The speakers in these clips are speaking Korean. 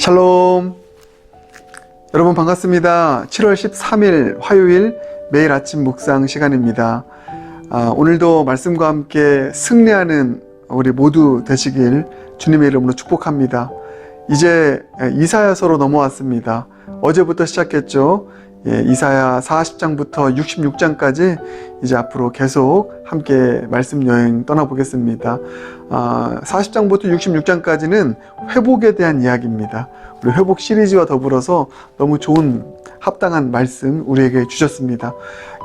샬롬. 여러분 반갑습니다. 7월 13일 화요일 매일 아침 묵상 시간입니다. 오늘도 말씀과 함께 승리하는 우리 모두 되시길 주님의 이름으로 축복합니다. 이제 이사야서로 넘어왔습니다. 어제부터 시작했죠. 이사야 40장부터 66장까지 이제 앞으로 계속 함께 말씀 여행 떠나보겠습니다. 40장부터 66장까지는 회복에 대한 이야기입니다. 우리 회복 시리즈와 더불어서 너무 좋은 합당한 말씀 우리에게 주셨습니다.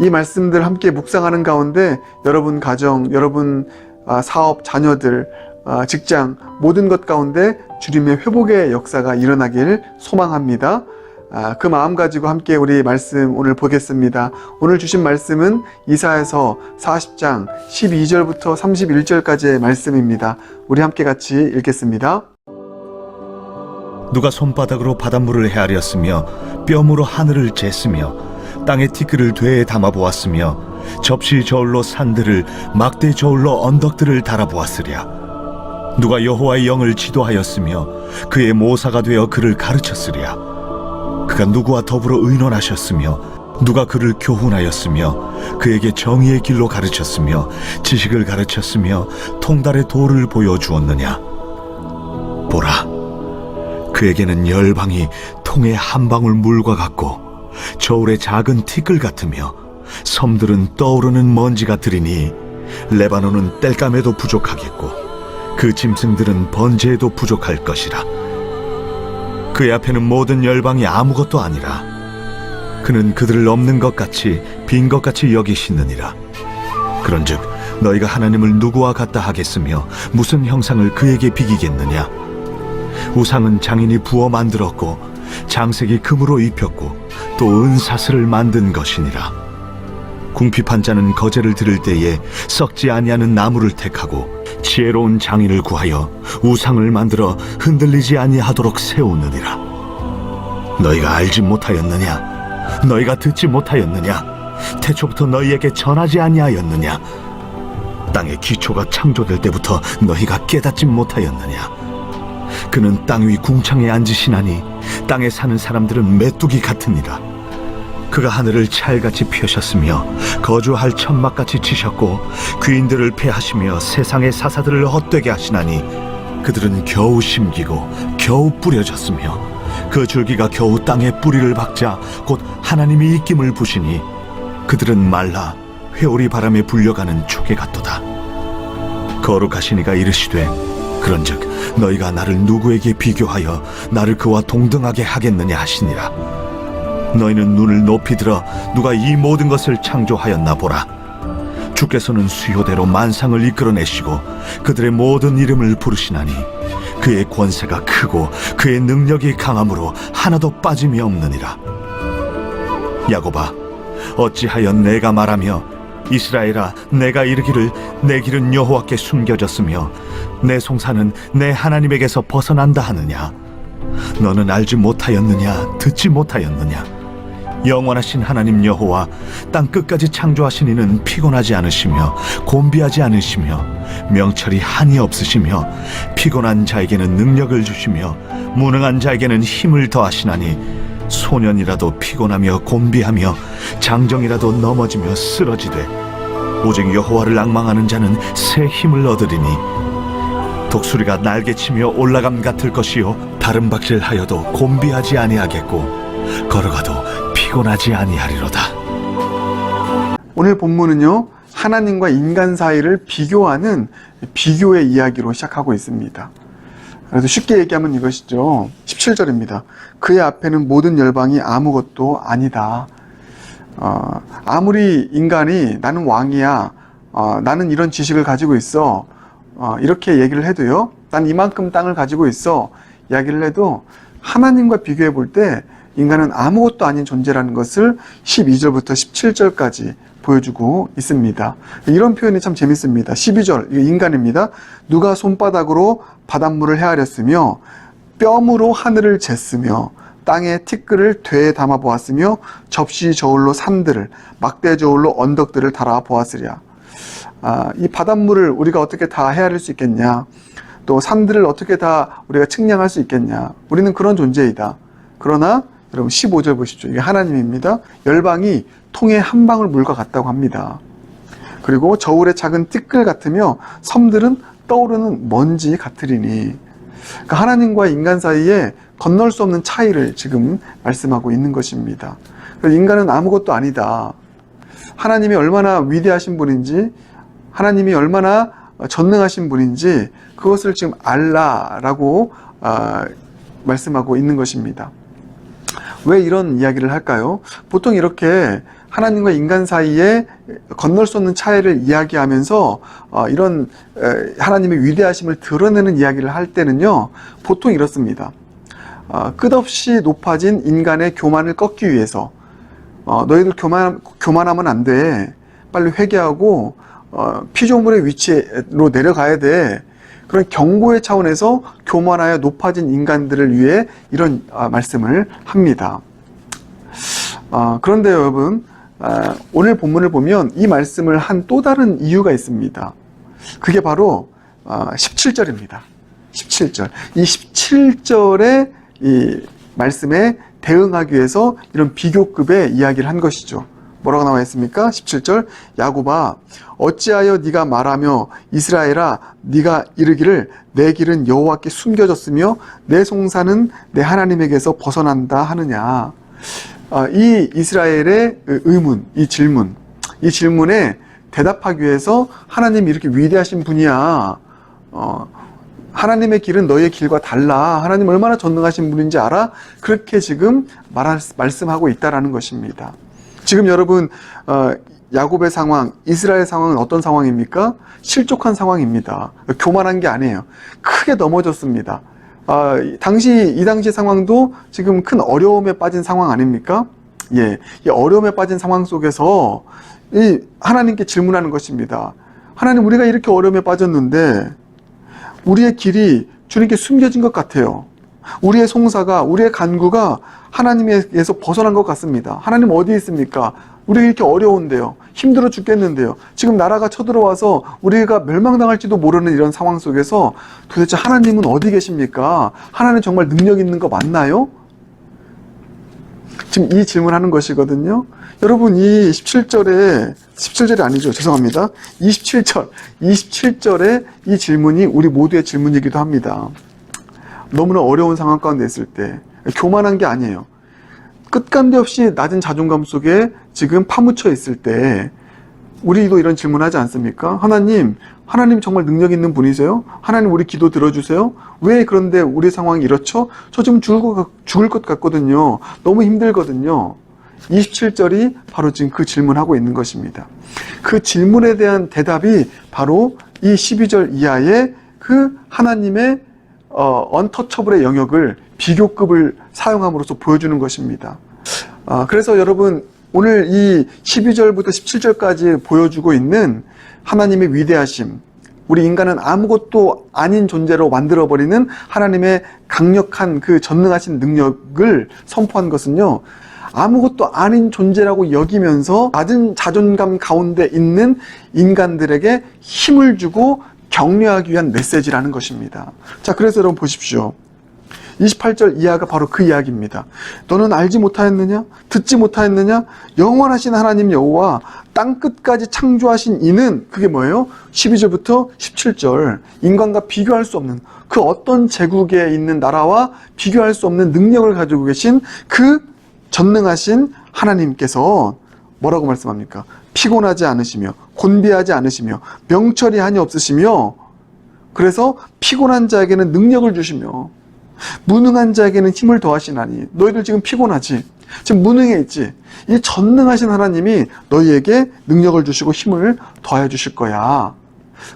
이 말씀들 함께 묵상하는 가운데 여러분 가정, 여러분 사업, 자녀들, 직장 모든 것 가운데 주님의 회복의 역사가 일어나길 소망합니다. 그 마음 가지고 함께 우리 말씀 오늘 보겠습니다. 오늘 주신 말씀은 이사야서 40장 12절부터 31절까지의 말씀입니다. 우리 함께 같이 읽겠습니다. 누가 손바닥으로 바닷물을 헤아렸으며 뼘으로 하늘을 쟀으며 땅의 티끌을 되에 담아보았으며 접시 저울로 산들을 막대 저울로 언덕들을 달아보았으랴. 누가 여호와의 영을 지도하였으며 그의 모사가 되어 그를 가르쳤으랴. 그가 누구와 더불어 의논하셨으며 누가 그를 교훈하였으며 그에게 정의의 길로 가르쳤으며 지식을 가르쳤으며 통달의 도를 보여주었느냐. 보라, 그에게는 열방이 통의 한 방울 물과 같고 저울의 작은 티끌 같으며 섬들은 떠오르는 먼지 같으리니 레바논은 땔감에도 부족하겠고 그 짐승들은 번제에도 부족할 것이라. 그의 앞에는 모든 열방이 아무것도 아니라 그는 그들을 없는 것 같이 빈 것 같이 여기시느니라. 그런즉 너희가 하나님을 누구와 같다 하겠으며 무슨 형상을 그에게 비기겠느냐. 우상은 장인이 부어 만들었고 장색이 금으로 입혔고 또 은사슬을 만든 것이니라. 궁핍한 자는 거제를 들을 때에 썩지 아니하는 나무를 택하고 지혜로운 장인을 구하여 우상을 만들어 흔들리지 아니하도록 세우느니라. 너희가 알지 못하였느냐? 너희가 듣지 못하였느냐? 태초부터 너희에게 전하지 아니하였느냐? 땅의 기초가 창조될 때부터 너희가 깨닫지 못하였느냐? 그는 땅 위 궁창에 앉으시나니 땅에 사는 사람들은 메뚜기 같으니라. 그가 하늘을 찰같이 펴셨으며 거주할 천막같이 치셨고 귀인들을 패하시며 세상의 사사들을 헛되게 하시나니 그들은 겨우 심기고 겨우 뿌려졌으며 그 줄기가 겨우 땅에 뿌리를 박자 곧 하나님이 입김을 부시니 그들은 말라 회오리 바람에 불려가는 초계 같도다. 거룩하신 이가 이르시되 그런즉 너희가 나를 누구에게 비교하여 나를 그와 동등하게 하겠느냐 하시니라. 너희는 눈을 높이 들어 누가 이 모든 것을 창조하였나 보라. 주께서는 수요대로 만상을 이끌어내시고 그들의 모든 이름을 부르시나니 그의 권세가 크고 그의 능력이 강함으로 하나도 빠짐이 없느니라. 야곱아, 어찌하여 내가 말하며 이스라엘아, 내가 이르기를 내 길은 여호와께 숨겨졌으며 내 송사는 내 하나님에게서 벗어난다 하느냐. 너는 알지 못하였느냐? 듣지 못하였느냐? 영원하신 하나님 여호와 땅 끝까지 창조하신 이는 피곤하지 않으시며 곤비하지 않으시며 명철이 한이 없으시며 피곤한 자에게는 능력을 주시며 무능한 자에게는 힘을 더하시나니 소년이라도 피곤하며 곤비하며 장정이라도 넘어지며 쓰러지되 오직 여호와를 앙망하는 자는 새 힘을 얻으리니 독수리가 날개치며 올라감 같을 것이요 다른 박질하여도 곤비하지 아니하겠고 걸어가도 피곤하지 아니하리로다. 오늘 본문은요, 하나님과 인간 사이를 비교하는 비교의 이야기로 시작하고 있습니다. 그래서 쉽게 얘기하면 이것이죠. 17절입니다. 그의 앞에는 모든 열방이 아무것도 아니다. 아무리 인간이 나는 왕이야, 나는 이런 지식을 가지고 있어, 이렇게 얘기를 해도요, 난 이만큼 땅을 가지고 있어 이야기를 해도 하나님과 비교해 볼 때 인간은 아무것도 아닌 존재라는 것을 12절부터 17절까지 보여주고 있습니다. 이런 표현이 참 재밌습니다. 12절, 인간입니다. 누가 손바닥으로 바닷물을 헤아렸으며 뼘으로 하늘을 쟀으며 땅에 티끌을 되에 담아보았으며 접시 저울로 산들을 막대 저울로 언덕들을 달아보았으랴. 이 바닷물을 우리가 어떻게 다 헤아릴 수 있겠냐. 또 산들을 어떻게 다 우리가 측량할 수 있겠냐. 우리는 그런 존재이다. 그러나 여러분 15절 보십시오. 이게 하나님입니다. 열방이 통에 한 방울 물과 같다고 합니다. 그리고 저울의 작은 띠끌 같으며 섬들은 떠오르는 먼지 같으리니. 그러니까 하나님과 인간 사이에 건널 수 없는 차이를 지금 말씀하고 있는 것입니다. 인간은 아무것도 아니다. 하나님이 얼마나 위대하신 분인지, 하나님이 얼마나 전능하신 분인지 그것을 지금 알라라고 말씀하고 있는 것입니다. 왜 이런 이야기를 할까요? 보통 이렇게 하나님과 인간 사이에 건널 수 없는 차이를 이야기하면서 이런 하나님의 위대하심을 드러내는 이야기를 할 때는요, 보통 이렇습니다. 끝없이 높아진 인간의 교만을 꺾기 위해서 너희들 교만하면 안 돼. 빨리 회개하고 피조물의 위치로 내려가야 돼. 그런 경고의 차원에서 교만하여 높아진 인간들을 위해 이런 말씀을 합니다. 그런데 여러분, 오늘 본문을 보면 이 말씀을 한 또 다른 이유가 있습니다. 그게 바로 17절입니다. 17절. 이 17절의 이 말씀에 대응하기 위해서 이런 비교급의 이야기를 한 것이죠. 뭐라고 나와 있습니까? 17절. 야곱아, 어찌하여 네가 말하며 이스라엘아, 네가 이르기를 내 길은 여호와께 숨겨졌으며 내 송사는 내 하나님에게서 벗어난다 하느냐. 이 이스라엘의 의문, 이 질문에 대답하기 위해서 하나님이 이렇게 위대하신 분이야. 하나님의 길은 너희의 길과 달라. 하나님 얼마나 전능하신 분인지 알아? 그렇게 지금 말씀하고 있다라는 것입니다. 지금 여러분, 야곱의 상황, 이스라엘 상황은 어떤 상황입니까? 실족한 상황입니다. 교만한 게 아니에요. 크게 넘어졌습니다. 이 당시 상황도 지금 큰 어려움에 빠진 상황 아닙니까? 예, 이 어려움에 빠진 상황 속에서 이 하나님께 질문하는 것입니다. 하나님, 우리가 이렇게 어려움에 빠졌는데 우리의 길이 주님께 숨겨진 것 같아요. 우리의 송사가, 우리의 간구가 하나님에게서 벗어난 것 같습니다. 하나님 어디 있습니까? 우리가 이렇게 어려운데요. 힘들어 죽겠는데요. 지금 나라가 쳐들어와서 우리가 멸망당할지도 모르는 이런 상황 속에서 도대체 하나님은 어디 계십니까? 하나님 정말 능력 있는 거 맞나요? 지금 이 질문하는 것이거든요. 여러분, 이 17절이 아니죠. 죄송합니다. 27절의 이 질문이 우리 모두의 질문이기도 합니다. 너무나 어려운 상황 가운데 있을 때, 교만한 게 아니에요. 끝간데 없이 낮은 자존감 속에 지금 파묻혀 있을 때, 우리도 이런 질문하지 않습니까? 하나님 정말 능력 있는 분이세요? 하나님, 우리 기도 들어주세요? 왜 그런데 우리 상황이 이렇죠? 저 지금 죽을 것 같거든요. 너무 힘들거든요. 27절이 바로 지금 그 질문하고 있는 것입니다. 그 질문에 대한 대답이 바로 이 12절 이하의 그 하나님의 언터처블의 영역을 비교급을 사용함으로써 보여주는 것입니다. 그래서 여러분, 오늘 이 12절부터 17절까지 보여주고 있는 하나님의 위대하심, 우리 인간은 아무것도 아닌 존재로 만들어버리는 하나님의 강력한 그 전능하신 능력을 선포한 것은요, 아무것도 아닌 존재라고 여기면서 낮은 자존감 가운데 있는 인간들에게 힘을 주고 격려하기 위한 메시지라는 것입니다. 자, 그래서 여러분 보십시오. 28절 이하가 바로 그 이야기입니다. 너는 알지 못하였느냐? 듣지 못하였느냐? 영원하신 하나님 여호와 땅끝까지 창조하신 이는, 그게 뭐예요? 12절부터 17절, 인간과 비교할 수 없는, 그 어떤 제국에 있는 나라와 비교할 수 없는 능력을 가지고 계신 그 전능하신 하나님께서 뭐라고 말씀합니까? 피곤하지 않으시며 곤비하지 않으시며 명철이 한이 없으시며, 그래서 피곤한 자에게는 능력을 주시며 무능한 자에게는 힘을 더하시나니. 너희들 지금 피곤하지? 지금 무능해 있지? 이 전능하신 하나님이 너희에게 능력을 주시고 힘을 더해 주실 거야.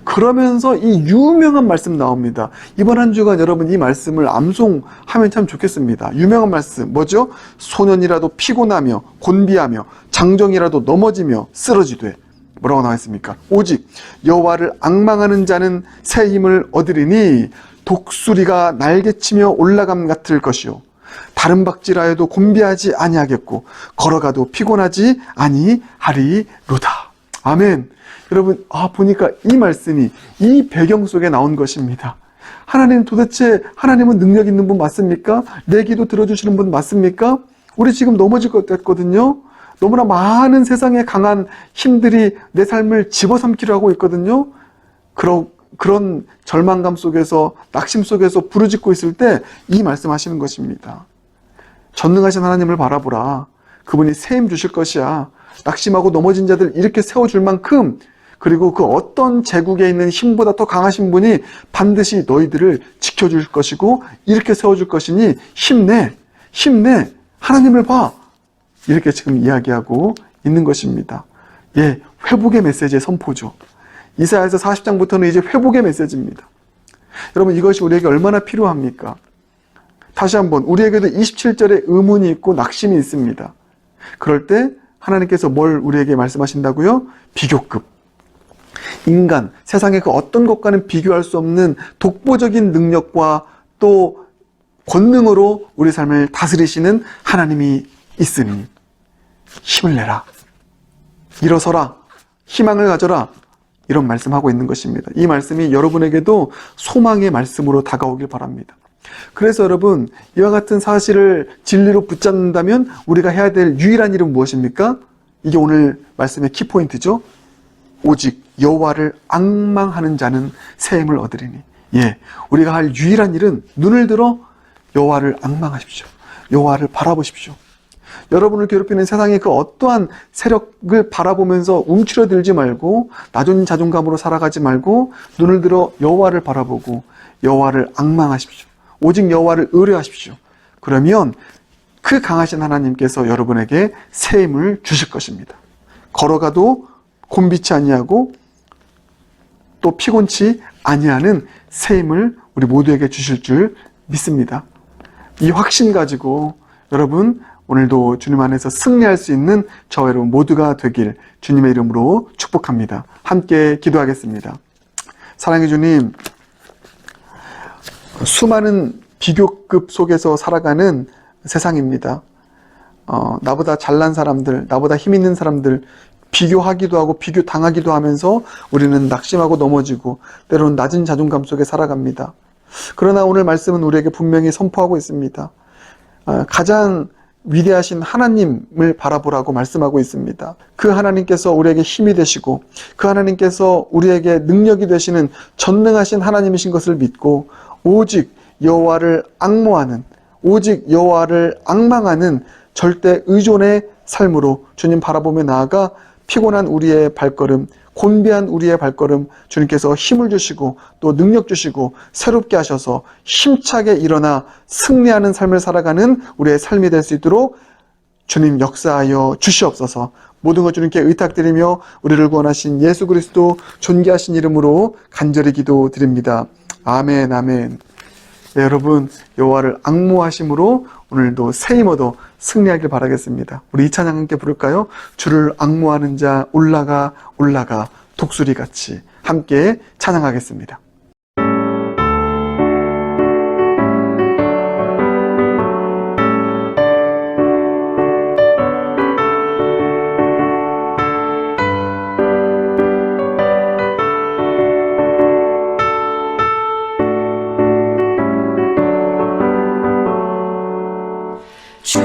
그러면서 이 유명한 말씀 나옵니다. 이번 한 주간 여러분 이 말씀을 암송하면 참 좋겠습니다. 유명한 말씀 뭐죠? 소년이라도 피곤하며 곤비하며 장정이라도 넘어지며 쓰러지되, 뭐라고 나와 있습니까? 오직 여호와를 앙망하는 자는 새 힘을 얻으리니 독수리가 날개치며 올라감 같을 것이요 다른 박질하여도 곤비하지 아니하겠고 걸어가도 피곤하지 아니하리로다. 아멘. 여러분, 보니까 이 말씀이 이 배경 속에 나온 것입니다. 하나님 도대체 하나님은 능력 있는 분 맞습니까? 내 기도 들어주시는 분 맞습니까? 우리 지금 넘어질 것 같거든요. 너무나 많은 세상의 강한 힘들이 내 삶을 집어삼키려 하고 있거든요. 그런 절망감 속에서, 낙심 속에서 부르짖고 있을 때 이 말씀하시는 것입니다. 전능하신 하나님을 바라보라. 그분이 새 힘 주실 것이야. 낙심하고 넘어진 자들 일으켜 세워줄 만큼, 그리고 그 어떤 제국에 있는 힘보다 더 강하신 분이 반드시 너희들을 지켜줄 것이고 일으켜 세워줄 것이니 힘내, 힘내, 하나님을 봐. 이렇게 지금 이야기하고 있는 것입니다. 예, 회복의 메시지의 선포죠. 이사야서 40장부터는 이제 회복의 메시지입니다. 여러분, 이것이 우리에게 얼마나 필요합니까? 다시 한번, 우리에게도 27절에 의문이 있고 낙심이 있습니다. 그럴 때 하나님께서 뭘 우리에게 말씀하신다고요? 비교급. 인간, 세상의 그 어떤 것과는 비교할 수 없는 독보적인 능력과 또 권능으로 우리 삶을 다스리시는 하나님이 있으니 힘을 내라. 일어서라. 희망을 가져라. 이런 말씀하고 있는 것입니다. 이 말씀이 여러분에게도 소망의 말씀으로 다가오길 바랍니다. 그래서 여러분, 이와 같은 사실을 진리로 붙잡는다면 우리가 해야 될 유일한 일은 무엇입니까? 이게 오늘 말씀의 키포인트죠. 오직 여호와를 앙망하는 자는 새 힘을 얻으리니. 예, 우리가 할 유일한 일은 눈을 들어 여호와를 앙망하십시오. 여호와를 바라보십시오. 여러분을 괴롭히는 세상의 그 어떠한 세력을 바라보면서 움츠러들지 말고 낮은 자존감으로 살아가지 말고 눈을 들어 여호와를 바라보고 여호와를 앙망하십시오. 오직 여호와를 의뢰하십시오. 그러면 그 강하신 하나님께서 여러분에게 새 힘을 주실 것입니다. 걸어가도 곤비치 아니하고 또 피곤치 아니하는 새 힘을 우리 모두에게 주실 줄 믿습니다. 이 확신 가지고 여러분 오늘도 주님 안에서 승리할 수 있는 저와 여러분 모두가 되길 주님의 이름으로 축복합니다. 함께 기도하겠습니다. 사랑의 주님, 수많은 비교급 속에서 살아가는 세상입니다. 나보다 잘난 사람들, 나보다 힘 있는 사람들 비교하기도 하고 비교당하기도 하면서 우리는 낙심하고 넘어지고 때로는 낮은 자존감 속에 살아갑니다. 그러나 오늘 말씀은 우리에게 분명히 선포하고 있습니다. 가장 위대하신 하나님을 바라보라고 말씀하고 있습니다. 그 하나님께서 우리에게 힘이 되시고 그 하나님께서 우리에게 능력이 되시는 전능하신 하나님이신 것을 믿고 오직 여호와를 앙모하는, 오직 여호와를 앙망하는 절대 의존의 삶으로 주님 바라보며 나아가 피곤한 우리의 발걸음, 곤비한 우리의 발걸음 주님께서 힘을 주시고 또 능력 주시고 새롭게 하셔서 힘차게 일어나 승리하는 삶을 살아가는 우리의 삶이 될 수 있도록 주님 역사하여 주시옵소서. 모든 것 주님께 의탁드리며 우리를 구원하신 예수 그리스도 존귀하신 이름으로 간절히 기도드립니다. 아멘, 아멘. 네, 여러분 여호와를 앙모하심으로 오늘도 새 힘 얻어 승리하길 바라겠습니다. 우리 이 찬양 함께 부를까요? 주를 앙모하는 자 올라가 올라가 독수리같이 함께 찬양하겠습니다. 주